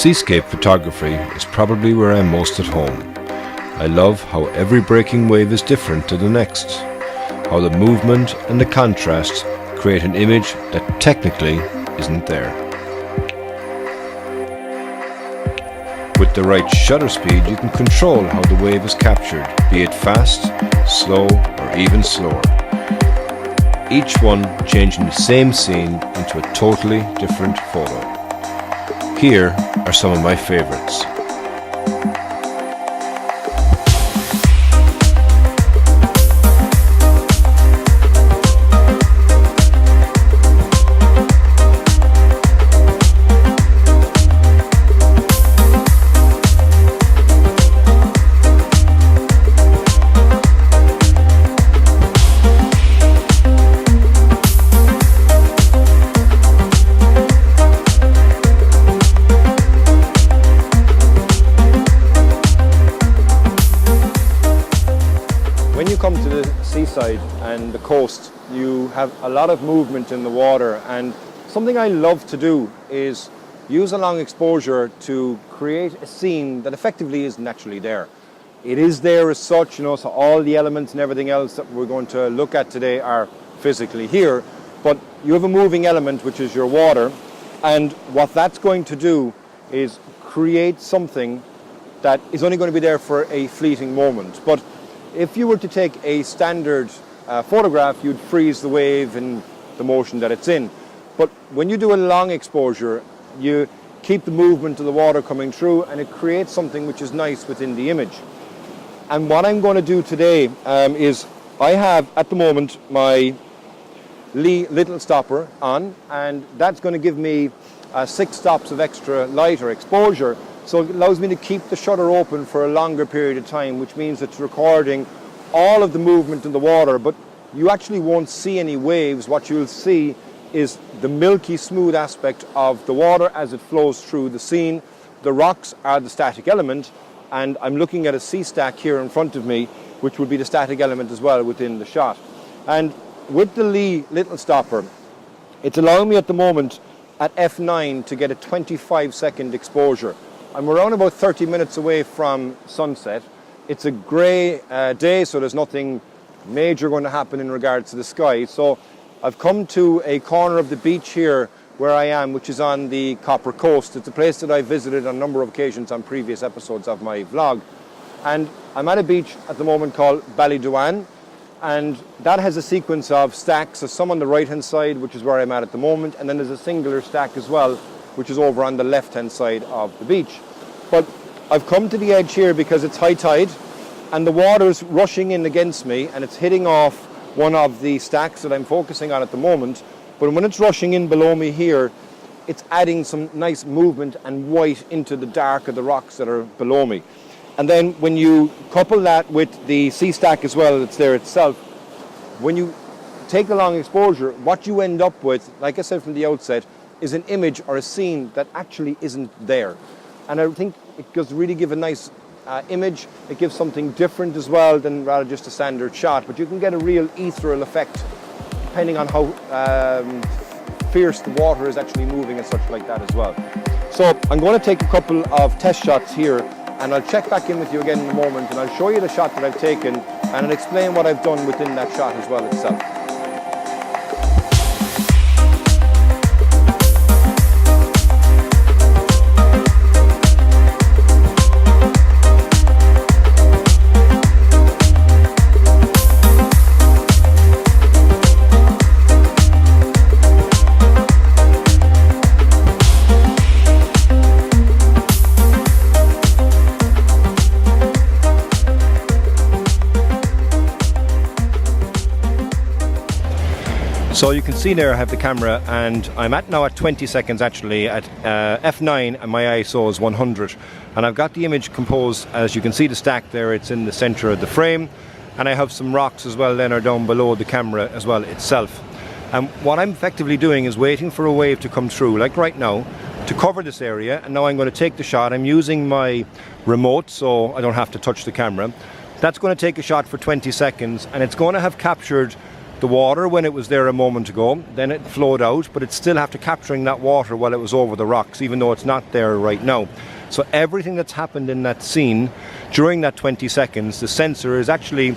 Seascape photography is probably where I'm most at home. I love how every breaking wave is different to the next, how the movement and the contrast create an image that technically isn't there. With the right shutter speed, you can control how the wave is captured, be it fast, slow, or even slower. Each one changing the same scene into a totally different photo. Here are some of my favorites. When you come to the seaside and the coast, you have a lot of movement in the water, and something I love to do is use a long exposure to create a scene that effectively is naturally there. It is there as such, so all the elements and everything else that we're going to look at today are physically here, but you have a moving element which is your water, and what that's going to do is create something that is only going to be there for a fleeting moment. But if you were to take a standard photograph, you'd freeze the wave in the motion that it's in. But when you do a long exposure, you keep the movement of the water coming through, and it creates something which is nice within the image. And what I'm going to do today is I have at the moment my Lee little stopper on, and that's going to give me 6 stops of extra light or exposure. So it allows me to keep the shutter open for a longer period of time, which means it's recording all of the movement in the water, but you actually won't see any waves. What you'll see is the milky smooth aspect of the water as it flows through the scene. The rocks are the static element, and I'm looking at a sea stack here in front of me, which would be the static element as well within the shot. And with the Lee little stopper, it's allowing me at the moment at f9 to get a 25-second exposure. I'm around about 30 minutes away from sunset. It's a grey day, so there's nothing major going to happen in regards to the sky. So I've come to a corner of the beach here where I am, which is on the Copper Coast. It's a place that I visited on a number of occasions on previous episodes of my vlog. And I'm at a beach at the moment called Ballyduan, and that has a sequence of stacks. There's some on the right-hand side, which is where I'm at the moment, and then there's a singular stack as well, which is over on the left-hand side of the beach. But I've come to the edge here because it's high tide, and the water's rushing in against me, and it's hitting off one of the stacks that I'm focusing on at the moment. But when it's rushing in below me here, it's adding some nice movement and white into the dark of the rocks that are below me. And then when you couple that with the sea stack as well that's there itself, when you take the long exposure, what you end up with, like I said from the outset, is an image or a scene that actually isn't there. And I think it does really give a nice image. It gives something different as well than rather just a standard shot, but you can get a real ethereal effect depending on how fierce the water is actually moving and such like that as well. So I'm going to take a couple of test shots here, and I'll check back in with you again in a moment, and I'll show you the shot that I've taken, and I'll explain what I've done within that shot as well itself. So you can see there I have the camera, and I'm now at 20 seconds actually at f9, and my ISO is 100, and I've got the image composed. As you can see the stack there, it's in the center of the frame, and I have some rocks as well then are down below the camera as well itself. And what I'm effectively doing is waiting for a wave to come through, like right now, to cover this area. And now I'm going to take the shot. I'm using my remote so I don't have to touch the camera. That's going to take a shot for 20 seconds, and it's going to have captured the water when it was there a moment ago, then it flowed out, but it's still after capturing that water while it was over the rocks, even though it's not there right now. So everything that's happened in that scene during that 20 seconds, the sensor is actually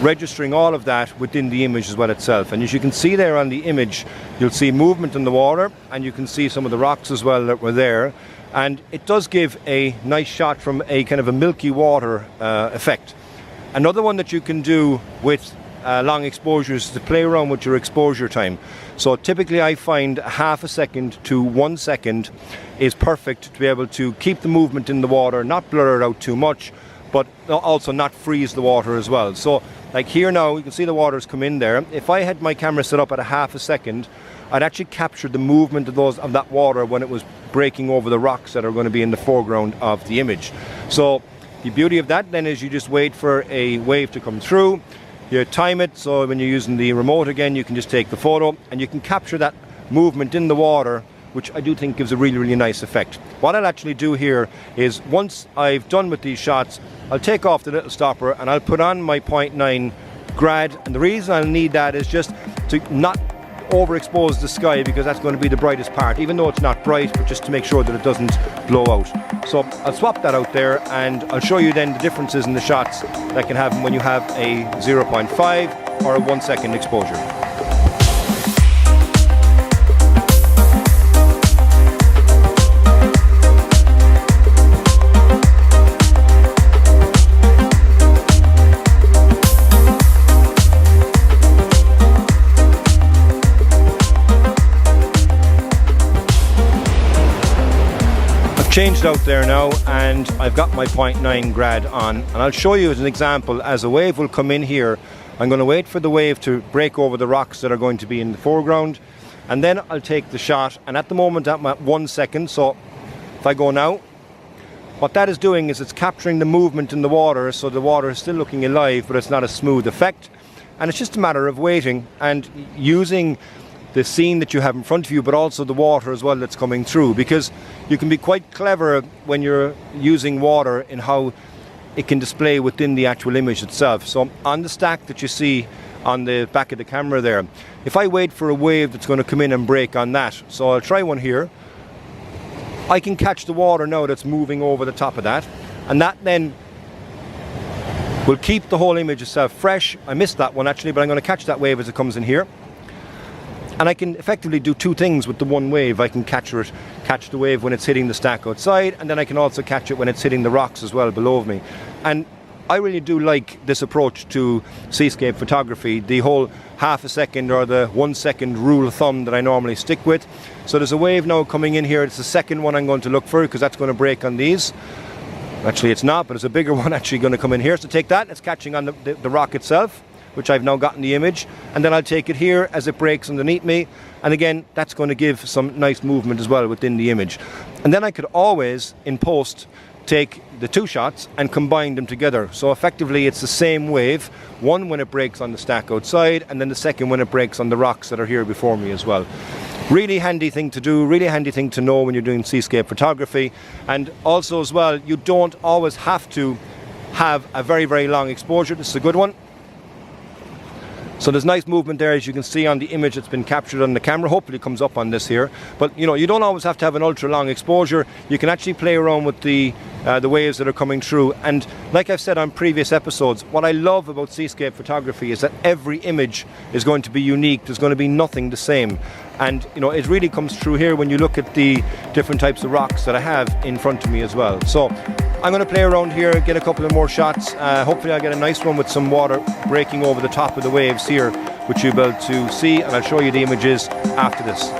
registering all of that within the image as well itself. And as you can see there on the image, you'll see movement in the water, and you can see some of the rocks as well that were there. And it does give a nice shot from a kind of a milky water effect. Another one that you can do with long exposures is to play around with your exposure time. So typically I find half a second to 1 second is perfect to be able to keep the movement in the water, not blur it out too much, but also not freeze the water as well. So like here now, you can see the water's come in there. If I had my camera set up at a half a second, I'd actually capture the movement of that water when it was breaking over the rocks that are going to be in the foreground of the image. So the beauty of that then is you just wait for a wave to come through. You time it, so when you're using the remote again, you can just take the photo and you can capture that movement in the water, which I do think gives a really, really nice effect. What I'll actually do here is, once I've done with these shots, I'll take off the little stopper and I'll put on my 0.9 grad. And the reason I'll need that is just to not overexpose the sky, because that's going to be the brightest part, even though it's not bright, but just to make sure that it doesn't blow out. So I'll swap that out there and I'll show you then the differences in the shots that can happen when you have a 0.5 or a 1 second exposure. Changed out there now, and I've got my 0.9 grad on, and I'll show you as an example. As a wave will come in here, I'm going to wait for the wave to break over the rocks that are going to be in the foreground, and then I'll take the shot. And at the moment I'm at 1 second, so if I go now, what that is doing is it's capturing the movement in the water, so the water is still looking alive, but it's not a smooth effect. And it's just a matter of waiting and using the scene that you have in front of you, but also the water as well that's coming through, because you can be quite clever when you're using water in how it can display within the actual image itself. So on the stack that you see on the back of the camera there, if I wait for a wave that's going to come in and break on that, so I'll try one here, I can catch the water now that's moving over the top of that, and that then will keep the whole image itself fresh. I missed that one actually, but I'm going to catch that wave as it comes in here. And I can effectively do two things with the one wave. I can catch the wave when it's hitting the stack outside, and then I can also catch it when it's hitting the rocks as well below me. And I really do like this approach to seascape photography, the whole half a second or the 1 second rule of thumb that I normally stick with. So there's a wave now coming in here. It's the second one I'm going to look for, because that's going to break on these. Actually it's not, but it's a bigger one actually going to come in here. So take that, it's catching on the rock itself, which I've now got in the image, and then I'll take it here as it breaks underneath me, and again that's going to give some nice movement as well within the image. And then I could always in post take the two shots and combine them together, so effectively it's the same wave, one when it breaks on the stack outside, and then the second when it breaks on the rocks that are here before me as well. Really handy thing to do, really handy thing to know when you're doing seascape photography. And also as well, you don't always have to have a very, very long exposure. This is a good one. So there's nice movement there, as you can see on the image that's been captured on the camera. Hopefully it comes up on this here. But you know, you don't always have to have an ultra long exposure. You can actually play around with the waves that are coming through. And like I've said on previous episodes, what I love about seascape photography is that every image is going to be unique. There's going to be nothing the same. And you know, it really comes through here when you look at the different types of rocks that I have in front of me as well. So I'm going to play around here, get a couple of more shots. Hopefully I'll get a nice one with some water breaking over the top of the waves here, which you'll be able to see, and I'll show you the images after this.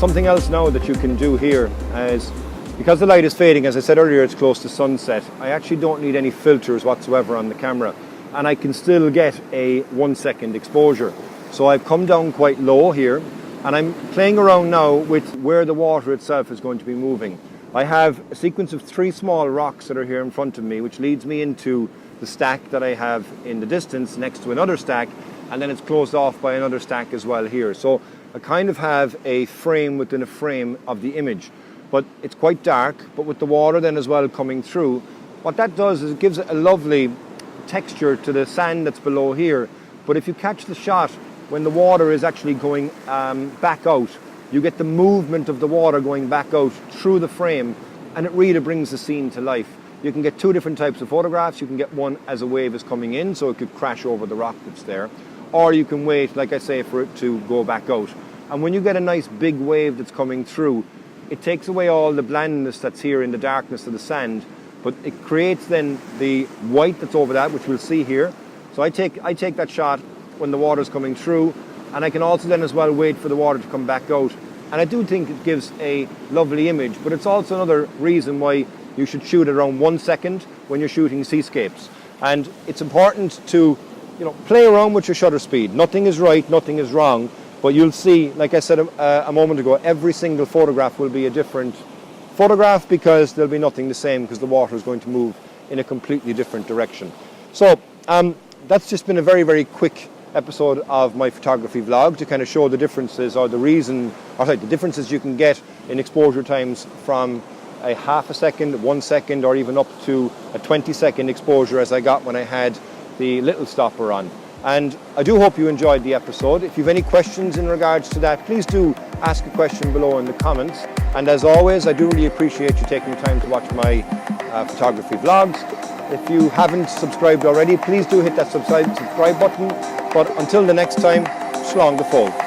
something else now that you can do here is, because the light is fading, as I said earlier, it's close to sunset, I actually don't need any filters whatsoever on the camera, and I can still get a 1 second exposure. So I've come down quite low here, and I'm playing around now with where the water itself is going to be moving. I have a sequence of 3 small rocks that are here in front of me, which leads me into the stack that I have in the distance next to another stack, and then it's closed off by another stack as well here. So I kind of have a frame within a frame of the image, but it's quite dark, but with the water then as well coming through, what that does is it gives it a lovely texture to the sand that's below here. But if you catch the shot when the water is actually going back out, you get the movement of the water going back out through the frame, and it really brings the scene to life. You can get 2 different types of photographs. You can get one as a wave is coming in, so it could crash over the rock that's there, or you can wait, like I say, for it to go back out. And when you get a nice big wave that's coming through, it takes away all the blandness that's here in the darkness of the sand, but it creates then the white that's over that, which we'll see here. So I take that shot when the water's coming through, and I can also then as well wait for the water to come back out. And I do think it gives a lovely image, but it's also another reason why you should shoot at around 1 second when you're shooting seascapes. And it's important to, play around with your shutter speed. Nothing is right, nothing is wrong, but you'll see, like I said a moment ago, every single photograph will be a different photograph, because there'll be nothing the same, because the water is going to move in a completely different direction. So that's just been a very, very quick episode of my photography vlog to kind of show the differences, or the differences you can get in exposure times from a half a second, 1 second, or even up to a 20-second exposure as I got when I had the little stopper on. And I do hope you enjoyed the episode. If you have any questions in regards to that, please do ask a question below in the comments. And as always, I do really appreciate you taking the time to watch my photography vlogs. If you haven't subscribed already, please do hit that subscribe button. But until the next time, slán go fóill.